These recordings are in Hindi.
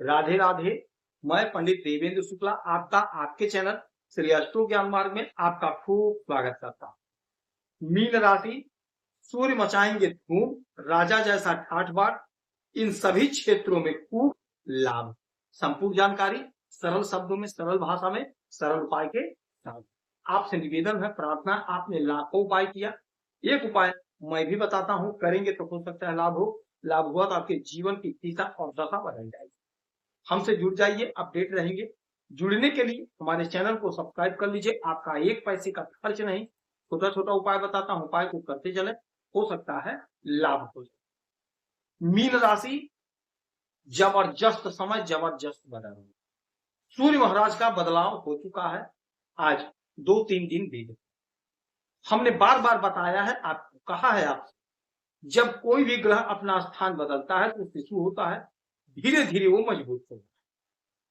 राधे राधे। मैं पंडित देवेंद्र शुक्ला आपका आपके चैनल श्री अष्टो ज्ञान मार्ग में आपका खूब स्वागत करता हूं। मीन राशि, सूर्य मचाएंगे धूम, राजा जैसा ठाठ बाट, इन सभी क्षेत्रों में खूब लाभ। संपूर्ण जानकारी सरल शब्दों में, सरल भाषा में, सरल उपाय के साथ। आपसे निवेदन है, प्रार्थना, आपने लाखों उपाय किया, एक उपाय मैं भी बताता हूं, करेंगे तो हो सकता है लाभ हो। लाभ हुआ तो आपके जीवन की दिशा और दशा बदल जाएगी। हमसे जुड़ जाइए, अपडेट रहेंगे। जुड़ने के लिए हमारे चैनल को सब्सक्राइब कर लीजिए, आपका एक पैसे का खर्च नहीं। छोटा छोटा उपाय बताता हूं, उपाय को करते चले, हो सकता है लाभ हो जाए। मीन राशि, जबरदस्त समय, जबरदस्त बदलाव। सूर्य महाराज का बदलाव हो चुका है। आज 2-3 दिन बीते। हमने बार बार बताया है, आपको कहा है आपसे, जब कोई भी ग्रह अपना स्थान बदलता है तो शिशु होता है, धीरे धीरे वो मजबूत होता है।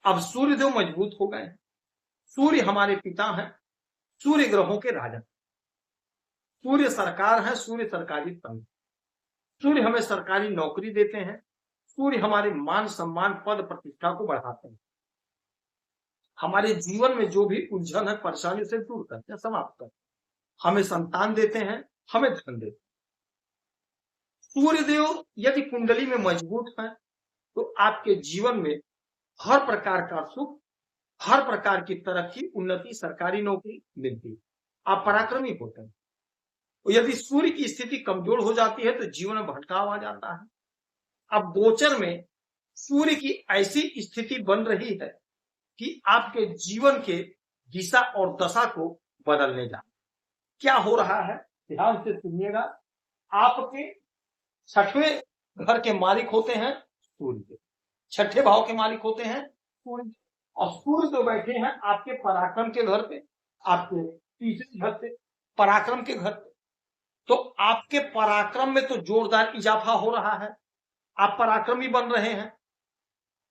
अब सूर्यदेव मजबूत हो गए। सूर्य हमारे पिता हैं, सूर्य ग्रहों के राजा, सूर्य सरकार है, सूर्य सरकारी तंत्र, सूर्य हमें सरकारी नौकरी देते हैं, सूर्य हमारे मान सम्मान पद प्रतिष्ठा को बढ़ाते हैं, हमारे जीवन में जो भी उलझन है परेशानी से दूर करते हैं, समाप्त करते हैं, हमें संतान देते हैं, हमें धन देते हैं। सूर्यदेव यदि कुंडली में मजबूत है तो आपके जीवन में हर प्रकार का सुख, हर प्रकार की तरक्की, उन्नति, सरकारी नौकरी मिलती है। आप पराक्रमी होते हैं। यदि सूर्य की स्थिति कमजोर हो जाती है तो जीवन में भटकाव आ जाता है। अब गोचर में सूर्य की ऐसी स्थिति बन रही है कि आपके जीवन के दिशा और दशा को बदलने जा। क्या हो रहा है, ध्यान से सुनिएगा। आपके छठवें घर के मालिक होते हैं सूर्य, छठे भाव के मालिक होते हैं सूर्य, और सूर्य तो बैठे हैं आपके पराक्रम के घर पे, आपके तीसरे घर पे, पराक्रम के घर पे। तो आपके पराक्रम में तो जोरदार इजाफा हो रहा है, आप पराक्रमी बन रहे हैं।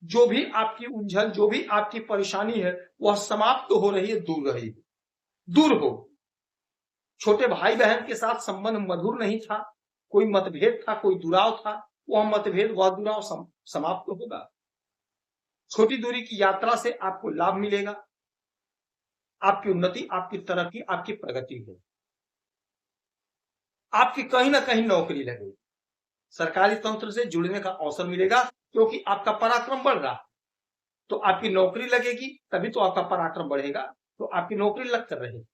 जो भी आपकी उलझन, जो भी आपकी परेशानी है वह समाप्त हो रही है, दूर रही है, दूर हो। छोटे भाई बहन के साथ संबंध मधुर नहीं था, कोई मतभेद था, कोई दुराव था, वह मतभेद, वह दुराव समाप्त होगा। छोटी दूरी की यात्रा से आपको लाभ मिलेगा, आपकी उन्नति, आपकी तरक्की, आपकी प्रगति हो। आपकी कहीं ना कहीं नौकरी लगेगी, सरकारी तंत्र से जुड़ने का अवसर मिलेगा, क्योंकि आपका पराक्रम बढ़ रहा है। तो आपकी नौकरी लगेगी, तभी तो आपका पराक्रम बढ़ेगा, तो आपकी नौकरी लग कर रहेगी।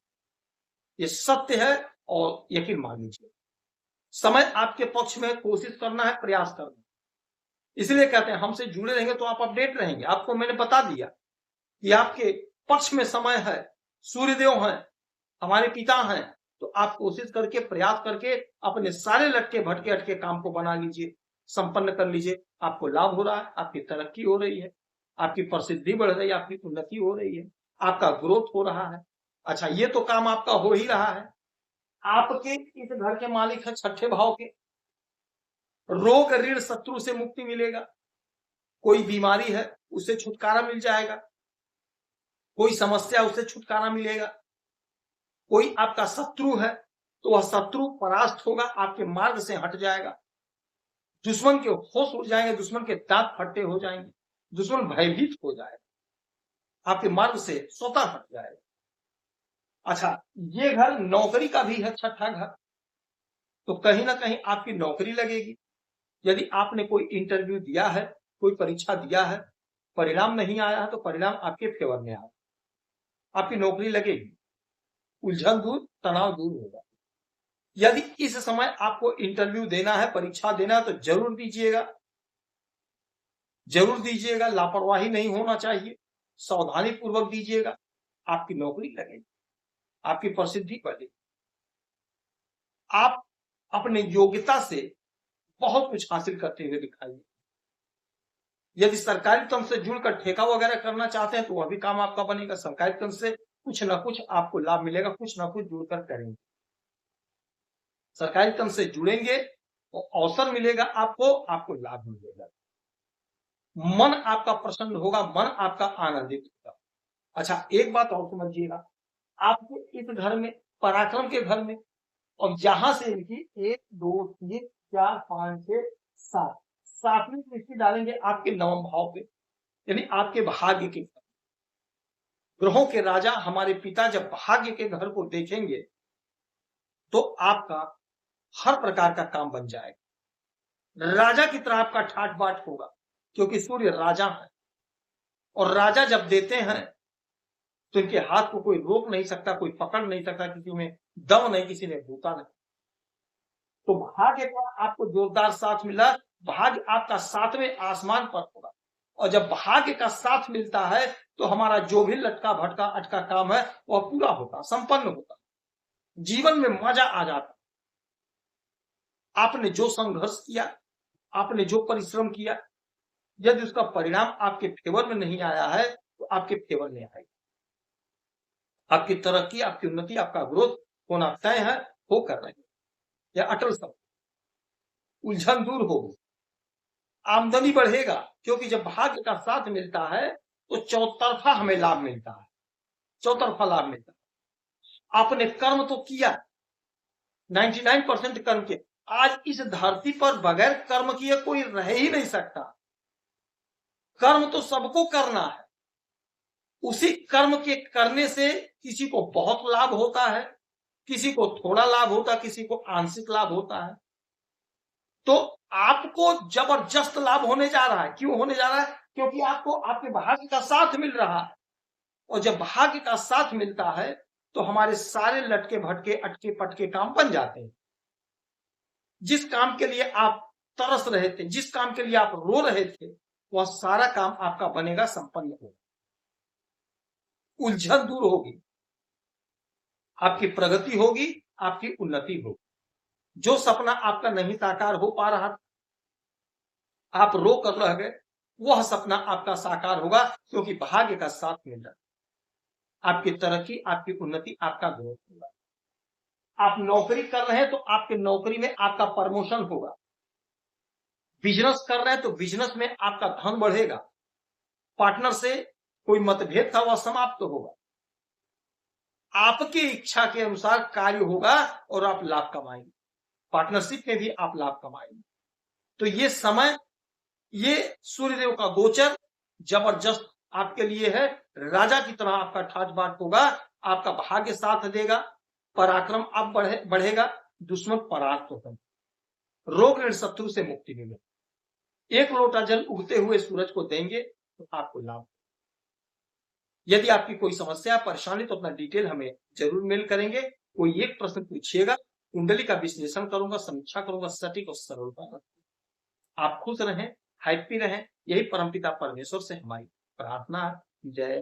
ये सत्य है और यकीन मान लीजिए। समय आपके पक्ष में, कोशिश करना है, प्रयास करना है। इसलिए कहते हैं हमसे जुड़े रहेंगे तो आप अपडेट रहेंगे। आपको मैंने बता दिया कि आपके पक्ष में समय है, सूर्यदेव हैं, हमारे पिता हैं, तो आप कोशिश करके, प्रयास करके अपने सारे लटके भटके अटके काम को बना लीजिए, संपन्न कर लीजिए। आपको लाभ हो रहा है, आपकी तरक्की हो रही है, आपकी प्रसिद्धि बढ़ रही है, आपकी उन्नति हो रही है, आपका ग्रोथ हो रहा है। अच्छा, ये तो काम आपका हो ही रहा है। आपके इस घर के मालिक है छठे भाव के, रोग ऋण शत्रु से मुक्ति मिलेगा, कोई बीमारी है उससे छुटकारा मिल जाएगा, कोई समस्या उससे छुटकारा मिलेगा, कोई आपका शत्रु है तो वह शत्रु परास्त होगा, आपके मार्ग से हट जाएगा, दुश्मन के होश उड़ जाएंगे, दुश्मन के दांत फट्टे हो जाएंगे, दुश्मन भयभीत हो जाएगा, आपके मार्ग से स्वतः हट जाएगा। अच्छा, ये घर नौकरी का भी है, छठा घर, तो कहीं ना कहीं आपकी नौकरी लगेगी। यदि आपने कोई इंटरव्यू दिया है, कोई परीक्षा दिया है, परिणाम नहीं आया है तो परिणाम आपके फेवर में आया, आपकी नौकरी लगेगी, उलझन दूर, तनाव दूर होगा। यदि इस समय आपको इंटरव्यू देना है, परीक्षा देना है, तो जरूर दीजिएगा, जरूर दीजिएगा। लापरवाही नहीं होना चाहिए, सावधानी पूर्वक दीजिएगा, आपकी नौकरी लगेगी, आपकी प्रसिद्धि बढ़ेगी। आप अपने योग्यता से बहुत कुछ हासिल करते हुए दिखाइए। यदि सरकारी तंत्र से जुड़कर ठेका वगैरह करना चाहते हैं तो वह भी काम आपका बनेगा। सरकारी तंत्र से कुछ ना कुछ आपको लाभ मिलेगा, कुछ ना कुछ जुड़कर करेंगे। सरकारी तंत्र से जुड़ेंगे तो अवसर मिलेगा, आपको लाभ मिलेगा, मन आपका प्रसन्न होगा, मन आपका आनंदित होगा। अच्छा, एक बात और समझिएगा, आपके इस घर में, पराक्रम के घर में, और यहां से इनकी 1 2 3 4 5 6 7 सातवीं दृष्टि डालेंगे आपके नवम भाव पे। यानी आपके भाग्य के ग्रहों के राजा हमारे पिता जब भाग्य के घर को देखेंगे तो आपका हर प्रकार का काम बन जाएगा। राजा की तरह आपका ठाट बाट होगा, क्योंकि सूर्य राजा है और राजा जब देते हैं तो इनके हाथ को कोई रोक नहीं सकता, कोई पकड़ नहीं सकता, किसी में दम नहीं, किसी ने भूता नहीं। तो भाग्य का आपको जोरदार साथ मिला, भाग्य आपका सातवें आसमान पर होगा। और जब भाग्य का साथ मिलता है तो हमारा जो भी लटका भटका अटका काम है वह पूरा होता, संपन्न होता, जीवन में मजा आ जाता। आपने जो संघर्ष किया, आपने जो परिश्रम किया, यदि उसका परिणाम आपके फेवर में नहीं आया है तो आपके फेवर में आएगा। आपकी तरक्की, आपकी उन्नति, आपका ग्रोथ होना तय है, हो कर रहे हैं। या अटल सब उलझन दूर होगी, आमदनी बढ़ेगा, क्योंकि जब भाग्य का साथ मिलता है तो चौतरफा हमें लाभ मिलता है, चौतरफा लाभ मिलता है। आपने कर्म तो किया, 99% कर्म किया। आज इस धरती पर बगैर कर्म किए कोई रह ही नहीं सकता। कर्म तो सबको करना है, उसी कर्म के करने से किसी को बहुत लाभ होता है, किसी को थोड़ा लाभ होता है, किसी को आंशिक लाभ होता है। तो आपको जबरदस्त लाभ होने जा रहा है। क्यों होने जा रहा है? क्योंकि आपको आपके भाग्य का साथ मिल रहा है। और जब भाग्य का साथ मिलता है तो हमारे सारे लटके भटके अटके पटके काम बन जाते हैं। जिस काम के लिए आप तरस रहे थे, जिस काम के लिए आप रो रहे थे, वह सारा काम आपका बनेगा, संपन्न होगा, उलझन दूर होगी, आपकी प्रगति होगी, आपकी उन्नति होगी। जो सपना आपका नहीं साकार हो पा रहा था, आप रो कर रह गए, वह सपना आपका साकार होगा, क्योंकि भाग्य का साथ मिल रहा है। आपकी तरक्की, आपकी उन्नति, आपका ग्रोथ होगा। आप नौकरी कर रहे हैं तो आपके नौकरी में आपका प्रमोशन होगा। बिजनेस कर रहे हैं तो बिजनेस में आपका धन बढ़ेगा। पार्टनर से कोई मतभेद था वह समाप्त होगा। आपकी इच्छा के अनुसार कार्य होगा और आप लाभ कमाएंगे। पार्टनरशिप में भी आप लाभ कमाएंगे। तो ये समय, ये सूर्यदेव का गोचर जबरदस्त आपके लिए है। राजा की तरह आपका ठाट बाट होगा, आपका भाग्य साथ देगा, पराक्रम अब बढ़ेगा, दुश्मन परास्त होगा, रोग ऋण शत्रु से मुक्ति मिलेगी। एक लोटा जल उगते हुए सूरज को देंगे तो आपको लाभ। यदि आपकी कोई समस्या परेशानी तो अपना डिटेल हमें जरूर मेल करेंगे। कोई एक प्रश्न पूछिएगा, कुंडली का विश्लेषण करूंगा, समीक्षा करूंगा, सटीक और सरल। आप खुश रहें, हैप्पी रहें, यही परमपिता परमेश्वर से हमारी प्रार्थना है। जय